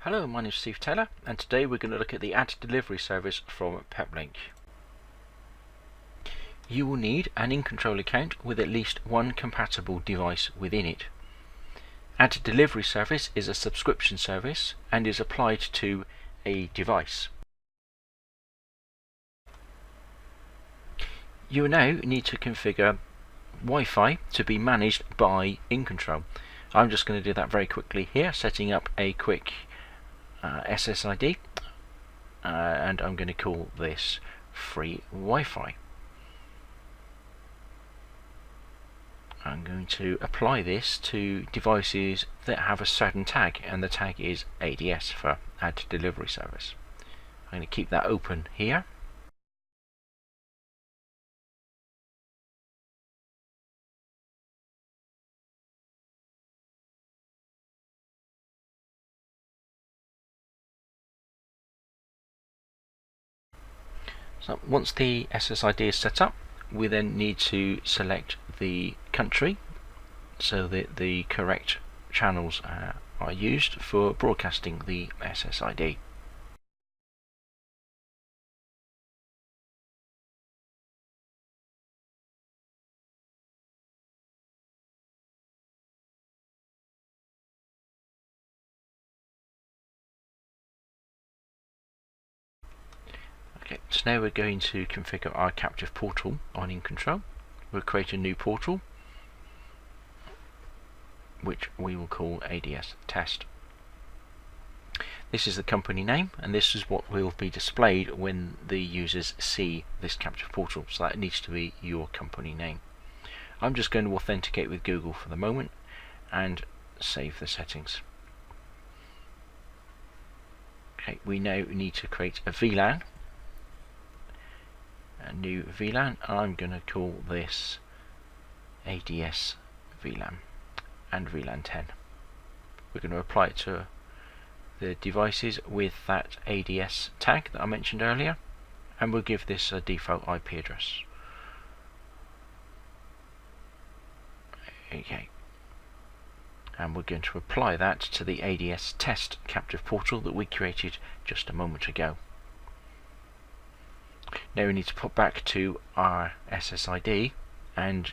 Hello, my name is Steve Taylor, and today we're going to look at the ad delivery service from Peplink. You will need an in-control account with at least one compatible device within it. Ad delivery service is a subscription service and is applied to a device. You will now need to configure Wi-Fi to be managed by in-control. I'm just going to do that very quickly here, setting up a quick SSID, and I'm going to call this free Wi-Fi. I'm going to apply this to devices that have a certain tag, and the tag is ADS for ad delivery service. I'm going to keep that open here. So once the SSID is set up, we then need to select the country so that the correct channels are used for broadcasting the SSID. Okay, so now we're going to configure our captive portal on in-control. We'll create a new portal which we will call ADS test. This is the company name, and this is what will be displayed when the users see this captive portal, so that needs to be your company name. I'm just going to authenticate with Google for the moment and save the settings. Okay, we now need to create a VLAN, a new VLAN. I'm going to call this ADS VLAN and VLAN 10. We're going to apply it to the devices with that ADS tag that I mentioned earlier, and we'll give this a default IP address. Okay, and we're going to apply that to the ADS test captive portal that we created just a moment ago. Now we need to put back to our SSID and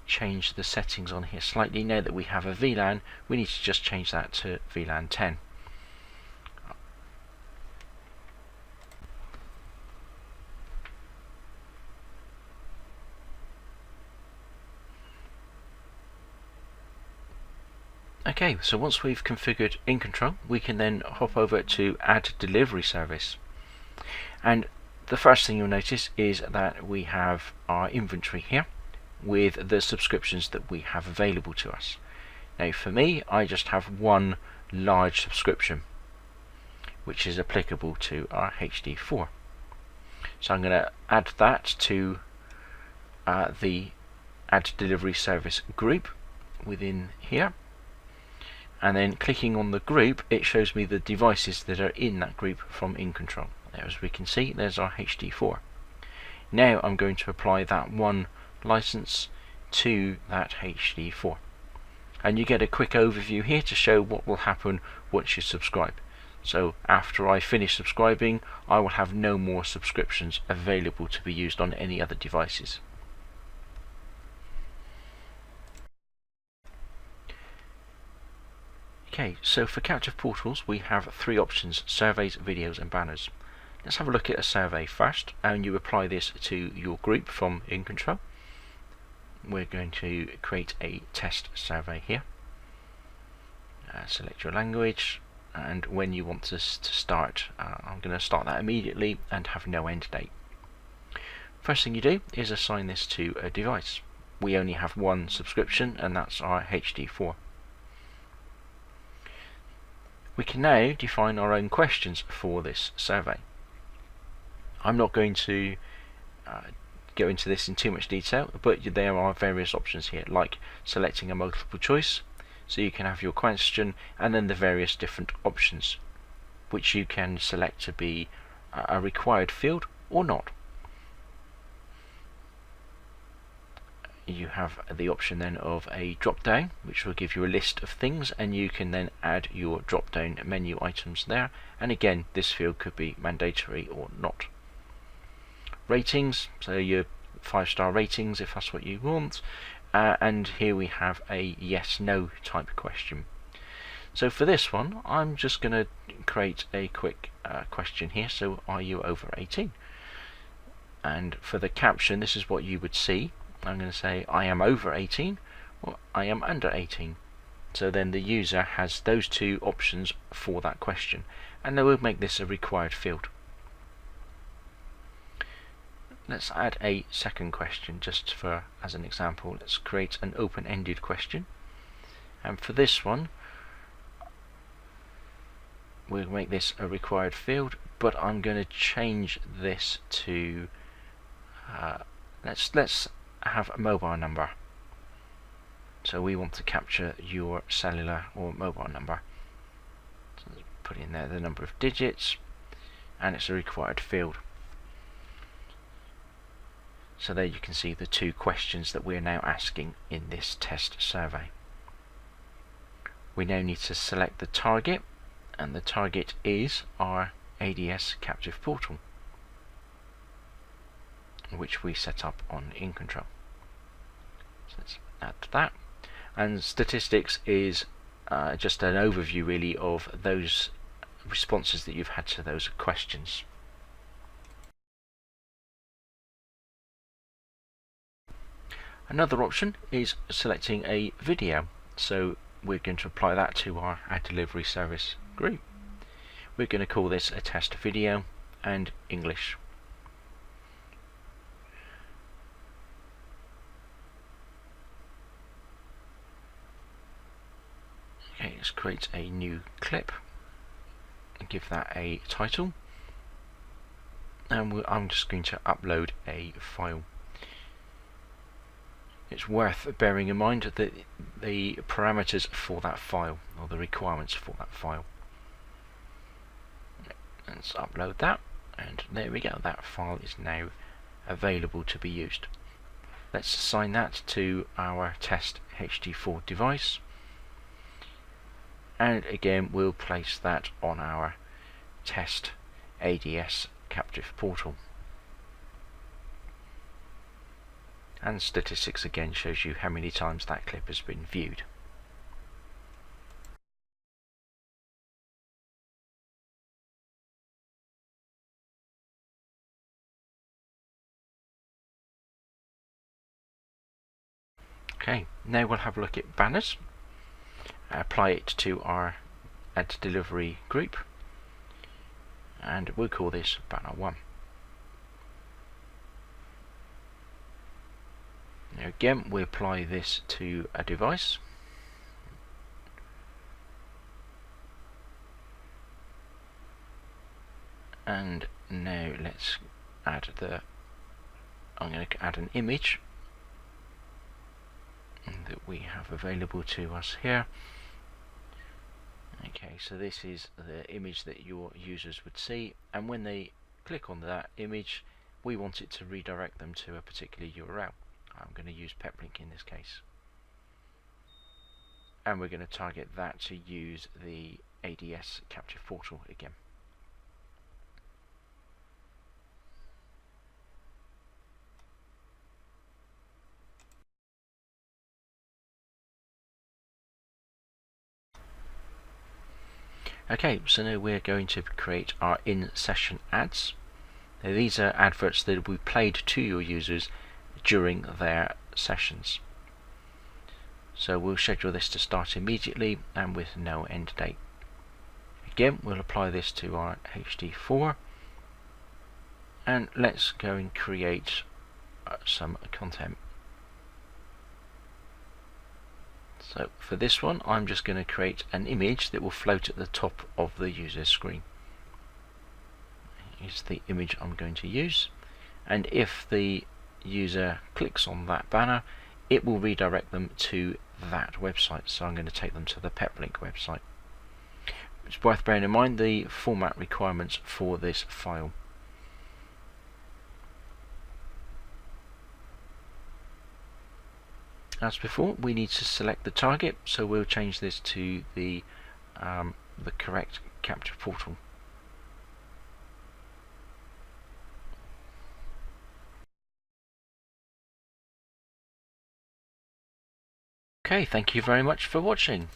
change the settings on here slightly. Now that we have a VLAN, we need to just change that to VLAN 10. Okay, so once we've configured in-control, we can then hop over to ad delivery service. And the first thing you'll notice is that we have our inventory here with the subscriptions that we have available to us. Now for me, I just have one large subscription which is applicable to our HD4. So I'm going to add that to the ad delivery service group within here, and then clicking on the group, it shows me the devices that are in that group from in-control. As we can see, there's our HD4. Now I'm going to apply that one license to that HD4, and you get a quick overview here to show what will happen once you subscribe. So after I finish subscribing, I will have no more subscriptions available to be used on any other devices. Okay, so for captive portals we have three options: surveys, videos and banners. Let's have a look at a survey first, and you apply this to your group from in-control. We're going to create a test survey here. Select your language, and when you want us to start, I'm going to start that immediately and have no end date. First thing you do is assign this to a device. We only have one subscription, and that's our HD4. We can now define our own questions for this survey. I'm not going to go into this in too much detail, but there are various options here, like selecting a multiple choice, so you can have your question and then the various different options, which you can select to be a required field or not. you have the option then of a drop down, which will give you a list of things, and you can then add your drop down menu items there. And again, this field could be mandatory or not. Ratings, so your 5-star ratings if that's what you want, and here we have a yes no type question. So for this one, I'm just going to create a quick question here. So are you over 18? And for the caption, this is what you would see. I'm going to say I am over 18 or I am under 18. So then the user has those two options for that question, and they will make this a required field. Let's add a second question just for as an example. Let's create an open-ended question, and for this one we'll make this a required field, but I'm going to change this to let's have a mobile number. So we want to capture your cellular or mobile number. So let's put in there the number of digits, and it's a required field. So there you can see the two questions that we're now asking in this test survey. We now need to select the target, and the target is our ADS captive portal, which we set up on InControl. So let's add that. And statistics is just an overview really of those responses that you've had to those questions. Another option is selecting a video, so we're going to apply that to our ad delivery service group. We're going to call this a test video and English. Okay, let's create a new clip and give that a title, and I'm just going to upload a file. It's worth bearing in mind that the parameters for that file, or the requirements for that file. Let's upload that, and there we go, that file is now available to be used. Let's assign that to our test HD4 device, and again we'll place that on our test ADS captive portal. And statistics again shows you how many times that clip has been viewed. Okay, now we'll have a look at banners. Apply it to our ad delivery group, and we'll call this banner 1. Now again, we apply this to a device, and now let's add I'm going to add an image that we have available to us here. Okay, so this is the image that your users would see, and when they click on that image, we want it to redirect them to a particular URL. I'm going to use Peplink in this case, and we're going to target that to use the ADS captive portal again. Okay, so now we're going to create our in-session ads. Now these are adverts that we played to your users during their sessions. So we'll schedule this to start immediately and with no end date. Again, we'll apply this to our HD4, and let's go and create some content. So for this one, I'm just going to create an image that will float at the top of the user's screen. Here's the image I'm going to use, and if the user clicks on that banner, it will redirect them to that website. So I'm going to take them to the Peplink website. It's worth bearing in mind the format requirements for this file. As before, we need to select the target, so we'll change this to the correct capture portal. Okay, thank you very much for watching.